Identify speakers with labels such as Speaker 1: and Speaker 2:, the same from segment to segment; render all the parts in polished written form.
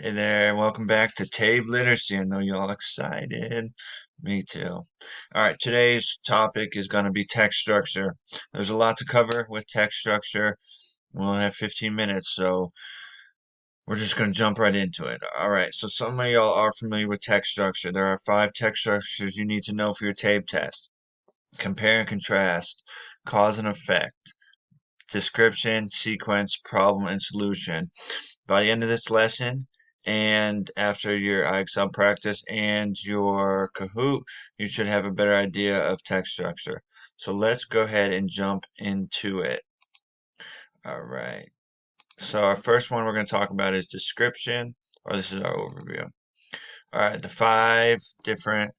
Speaker 1: Hey there, welcome back to TABE Literacy. I know you're all excited. Me too. Alright, today's topic is going to be text structure. There's a lot to cover with text structure. We'll have 15 minutes, so we're just going to jump right into it. Alright, so some of y'all are familiar with text structure. There are 5 text structures you need to know for your TABE test. Compare and contrast, cause and effect, description, sequence, problem, and solution. By the end of this lesson, and after your IXL practice and your Kahoot, you should have a better idea of text structure. So let's go ahead and jump into it. All right. So our first one we're going to talk about is description, or this is our overview. All right, the 5 different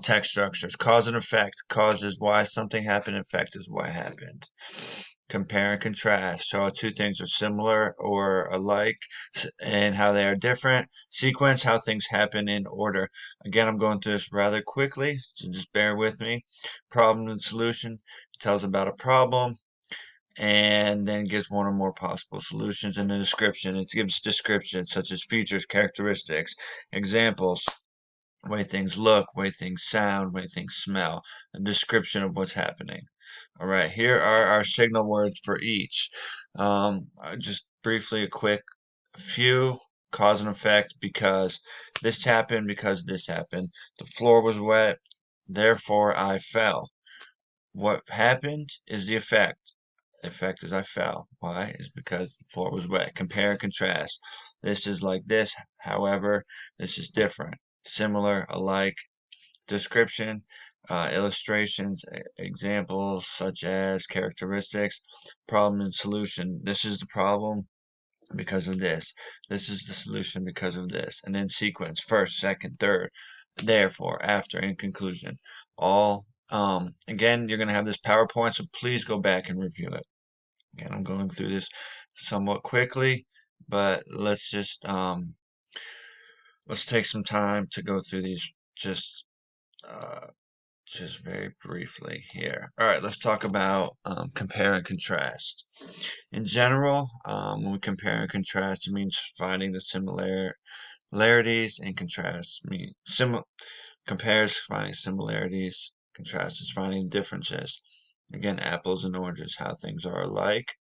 Speaker 1: text structures. Cause and effect. Cause is why something happened. Effect is what happened. Compare and contrast. So two things are similar or alike and how they are different. Sequence, how things happen in order. Again, I'm going through this rather quickly, so just bear with me. Problem and solution. It tells about a problem and then gives one or more possible solutions. In the description, it gives descriptions such as features, characteristics, examples, way things look, way things sound, way things smell, a description of what's happening. All right, here are our signal words for each. Just briefly, a quick few. Cause and effect, because this happened, because this happened. The floor was wet, therefore I fell. What happened is the effect. The effect is I fell. Why? Is because the floor was wet. Compare and contrast. This is like this, however, this is different. Similar, alike, description, illustrations, examples such as characteristics, problem and solution. This is the problem because of this. This is the solution because of this. And then sequence, first, second, third, therefore, after, in conclusion. All, again, you're going to have this PowerPoint, so please go back and review it. Again, I'm going through this somewhat quickly, but let's take some time to go through these just uh, just very briefly here. All right, let's talk about compare and contrast. In general, when we compare and contrast, it means finding the similarities, and contrast mean compares finding similarities, contrast is finding differences. Again, apples and oranges, how things are alike,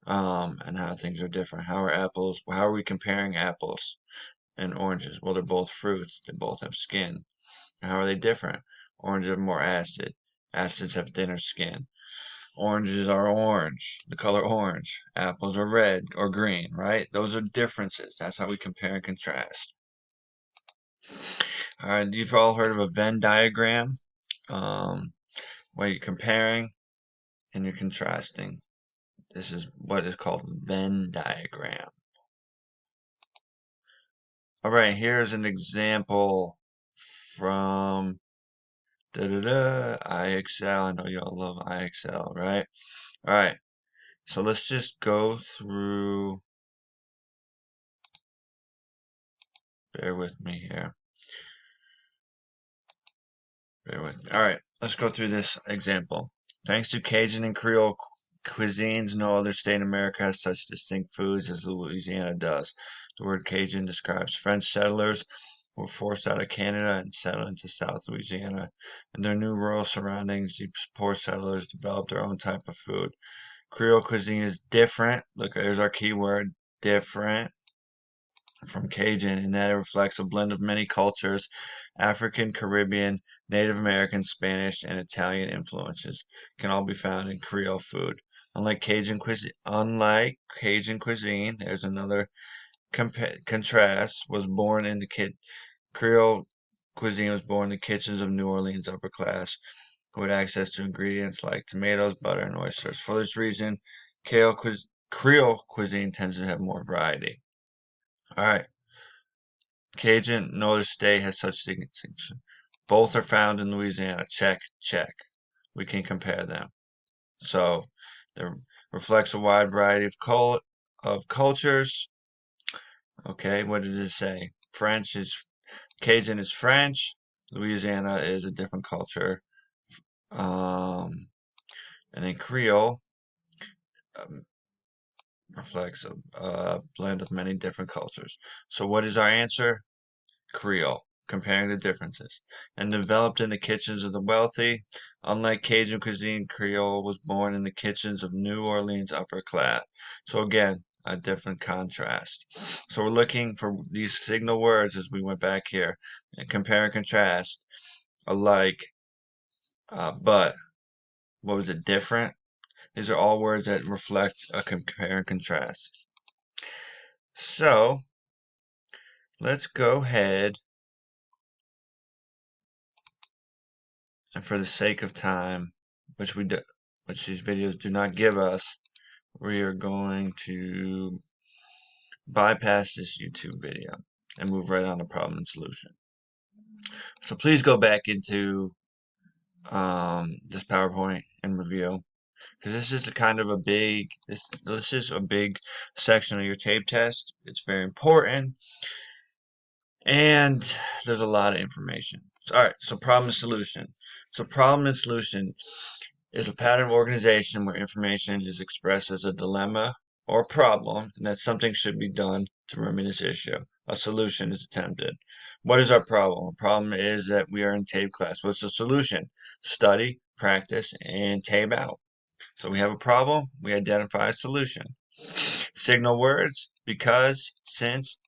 Speaker 1: and how things are different. How are we comparing apples and oranges? Well, they're both fruits. They both have skin. How are they different? Oranges have more acid. Acids have thinner skin. Oranges are orange, the color orange. Apples are red or green, right? Those are differences. That's how we compare and contrast. All right, you've all heard of a Venn diagram, um, where you're comparing and you're contrasting. This is what is called Venn diagram. All right, here's an example from IXL. I know y'all love IXL, right? All right, so let's just go through. Bear with me here. Bear with me. All right, let's go through this example. Thanks to Cajun and Creole cuisines, no other state in America has such distinct foods as Louisiana does. The word Cajun describes French settlers who were forced out of Canada and settled into South Louisiana. In their new rural surroundings, these poor settlers developed their own type of food. Creole cuisine is different. Look, there's our key word, different from Cajun in that it reflects a blend of many cultures, African, Caribbean, Native American, Spanish, and Italian influences can all be found in Creole food. Unlike Cajun cuisine, there's another contrast. Creole cuisine was born in the kitchens of New Orleans upper class, who had access to ingredients like tomatoes, butter, and oysters. For this reason, Creole cuisine tends to have more variety. All right. Cajun, no other state has such distinction. Both are found in Louisiana. Check, check. We can compare them. So, it reflects a wide variety of cultures. Okay, what did it say? Cajun is French. Louisiana is a different culture. Um, and then Creole. Um, reflects a blend of many different cultures. So what is our answer? Creole, comparing the differences. And developed in the kitchens of the wealthy, unlike Cajun cuisine, Creole was born in the kitchens of New Orleans upper class. So again, a different contrast. So we're looking for these signal words as we went back here and compare and contrast. Alike, but what was it? Different. These are all words that reflect a compare and contrast. So let's go ahead and for the sake of time, which which these videos do not give us, we are going to bypass this YouTube video and move right on to problem and solution. So please go back into this PowerPoint and review because this is a kind of a big this is a big section of your tape test. It's very important and there's a lot of information. All right, so problem and solution. So problem and solution is a pattern of organization where information is expressed as a dilemma or problem, and that something should be done to remedy this issue. A solution is attempted. What is our problem? The problem is that we are in tape class. What's the solution? Study, practice, and tape out. So we have a problem, we identify a solution. Signal words, because, since,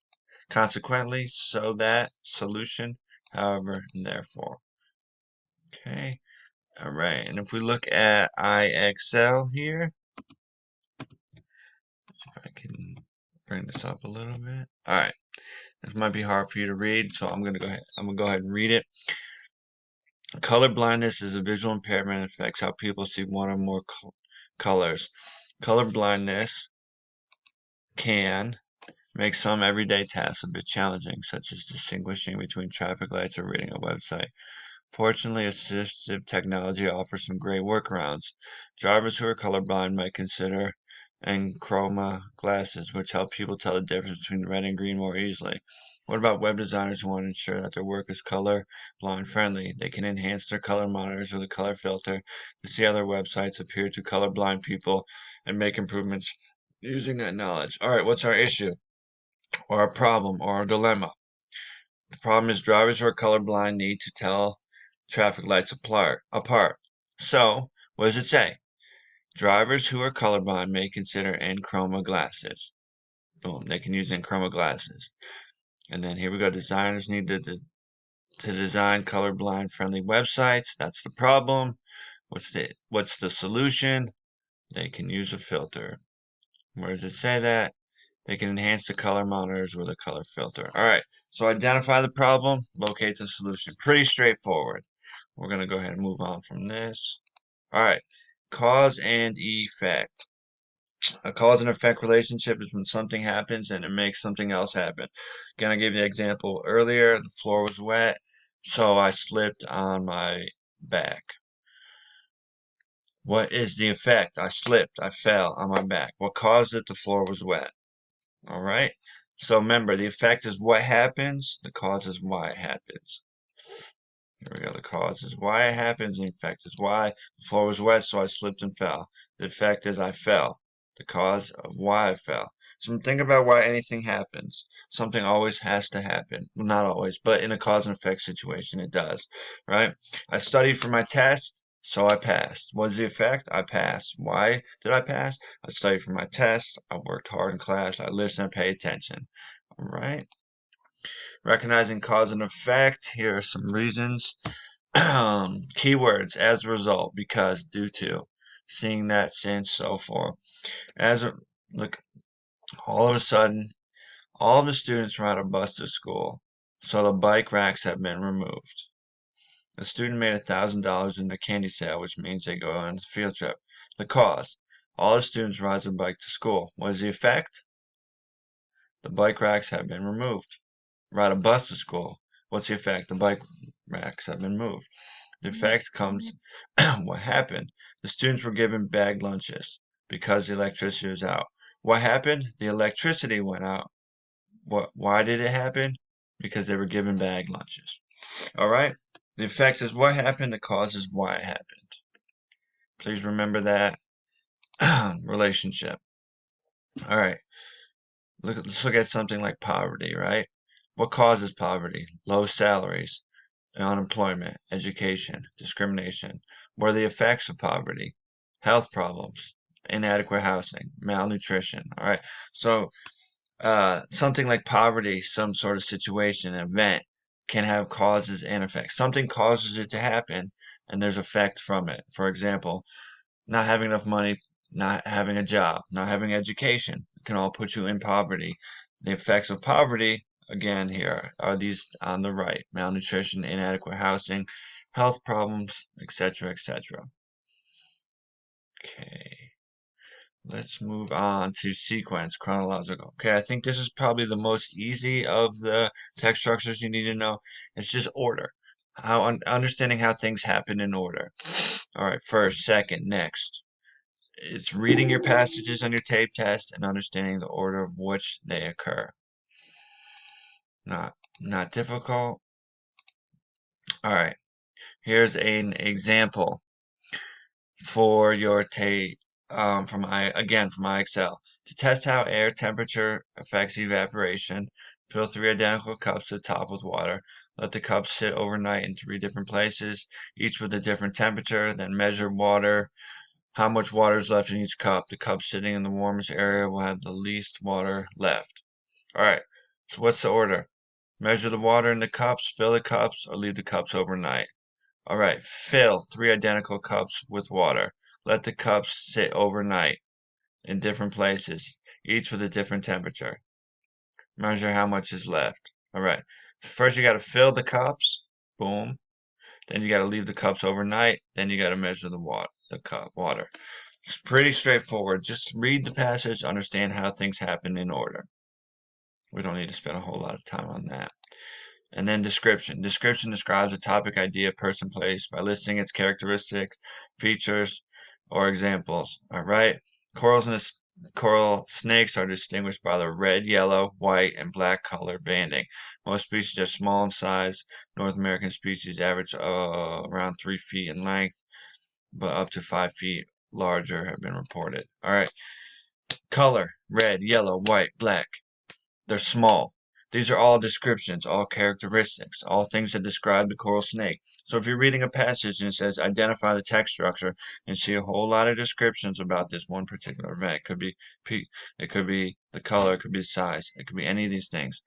Speaker 1: consequently, so that, solution, however, and therefore. Okay. All right, and if we look at IXL here, if I can bring this up a little bit. All right, this might be hard for you to read, so I'm gonna go ahead and read it. Color blindness is a visual impairment that affects how people see one or more colors. Color blindness can make some everyday tasks a bit challenging, such as distinguishing between traffic lights or reading a website. Fortunately, assistive technology offers some great workarounds. Drivers who are colorblind might consider Enchroma glasses, which help people tell the difference between red and green more easily. What about web designers who want to ensure that their work is color blind friendly? They can enhance their color monitors with a color filter to see how their websites appear to colorblind people and make improvements using that knowledge. All right, what's our issue or our problem or our dilemma? The problem is drivers who are colorblind need to tell traffic lights apart. So, what does it say? Drivers who are colorblind may consider Enchroma glasses. Boom, they can use Enchroma glasses. And then here we go. Designers need to design colorblind friendly websites. That's the problem. What's the solution? They can use a filter. Where does it say that? They can enhance the color monitors with a color filter. All right, so identify the problem, locate the solution. Pretty straightforward. We're going to go ahead and move on from this. All right, cause and effect. A cause and effect relationship is when something happens and it makes something else happen. Again, I gave you an example earlier. The floor was wet, so I slipped on my back. What is the effect? I slipped, I fell on my back. What caused it? The floor was wet. All right. So remember, the effect is what happens. The cause is why it happens. Here we go. The cause is why it happens. The effect is why. The floor was wet, so I slipped and fell. The effect is I fell. The cause of why I fell. So think about why anything happens. Something always has to happen. Well, not always, but in a cause and effect situation, it does. Right? I studied for my test, so I passed. What is the effect? I passed. Why did I pass? I studied for my test. I worked hard in class. I listened and paid attention. All right. Recognizing cause and effect. Here are some reasons. Keywords as a result, because, due to, seeing that, since, so forth. As a look, all of a sudden, all of the students ride a bus to school, so the bike racks have been removed. The student made $1,000 in the candy sale, which means they go on a field trip. The cause: all the students ride their bike to school. What is the effect? The bike racks have been removed. Ride a bus to school. What's the effect? The bike racks have been moved. The effect comes, what happened? The students were given bagged lunches because the electricity was out. What happened? The electricity went out. Why did it happen? Because they were given bagged lunches. All right? The effect is what happened. The cause is why it happened. Please remember that relationship. All right, let's look at something like poverty, right? What causes poverty? Low salaries, unemployment, education, discrimination. What are the effects of poverty? Health problems, inadequate housing, malnutrition. All right, so something like poverty, some sort of situation, event, can have causes and effects. Something causes it to happen, and there's effect from it. For example, not having enough money, not having a job, not having education can all put you in poverty. The effects of poverty, again, here are these on the right: malnutrition, inadequate housing, health problems, etc., etc. Okay. Let's move on to sequence, chronological. Okay, I think this is probably the most easy of the text structures you need to know. It's just order. Understanding how things happen in order. All right, first, second, next. It's reading your passages on your tape test and understanding the order of which they occur. Not difficult. All right, here's an example for your tape from IXL. To test how air temperature affects evaporation, fill 3 identical cups to the top with water. Let the cups sit overnight in 3 different places, each with a different temperature. Then measure how much water is left in each cup. The cup sitting in the warmest area will have the least water left. All right, so what's the order? Measure the water in the cups, fill the cups, or leave the cups overnight. All right, fill 3 identical cups with water. Let the cups sit overnight in different places, each with a different temperature. Measure how much is left. All right, first you got to fill the cups. Boom. Then you got to leave the cups overnight. Then you got to measure the water. It's pretty straightforward. Just read the passage, understand how things happen in order. We don't need to spend a whole lot of time on that. And then description. Description describes a topic, idea, person, place by listing its characteristics, features, or examples. All right. Coral snakes are distinguished by the red, yellow, white, and black color banding. Most species are small in size. North American species average around 3 feet in length, but up to 5 feet larger have been reported. All right. Color: red, yellow, white, black. They're small. These are all descriptions, all characteristics, all things that describe the coral snake. So if you're reading a passage and it says identify the text structure and see a whole lot of descriptions about this one particular event, it could be the color, it could be the size, it could be any of these things.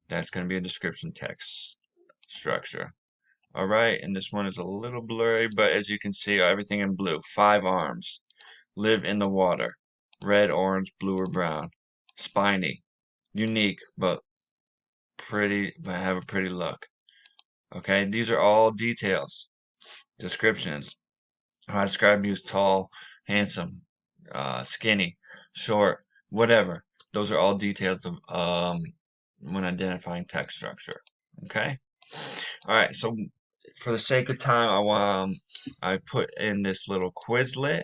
Speaker 1: That's going to be a description text structure. All right, and this one is a little blurry, but as you can see, everything in blue. 5 arms. Live in the water. Red, orange, blue, or brown. Spiny. Unique, but have a pretty look. Okay, these are all details, descriptions. How I describe you as tall, handsome, skinny, short, whatever. Those are all details of when identifying text structure. Okay. All right. So for the sake of time, I put in this little Quizlet.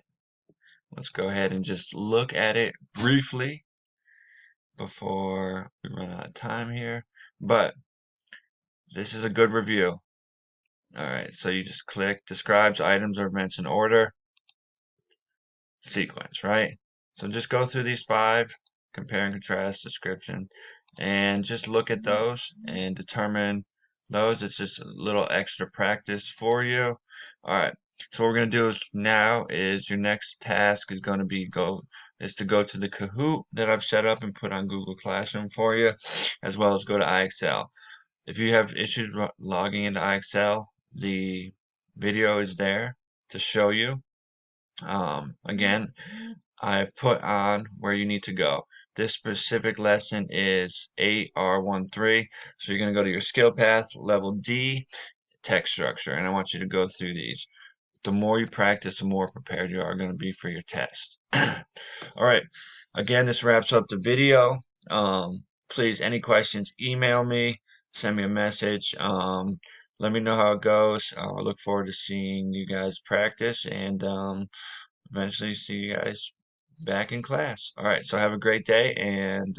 Speaker 1: Let's go ahead and just look at it briefly before we run out of time here. But this is a good review. All right, so you just click describes items or events in order, sequence, right? So just go through these 5, compare and contrast, description, and just look at those and determine those. It's just a little extra practice for you. All right, so what we're going to do is your next task is going to be to go to the Kahoot that I've set up and put on Google Classroom for you, as well as go to IXL. If you have issues logging into IXL, the video is there to show you. Again, I've put on where you need to go. This specific lesson is 8R13, so you're going to go to your skill path, level D, text structure, and I want you to go through these. The more you practice, the more prepared you are going to be for your test. All right. Again, this wraps up the video. Please, any questions, email me, send me a message. Let me know how it goes. I look forward to seeing you guys practice and eventually see you guys back in class. All right. So have a great day and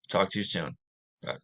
Speaker 1: talk to you soon. Bye.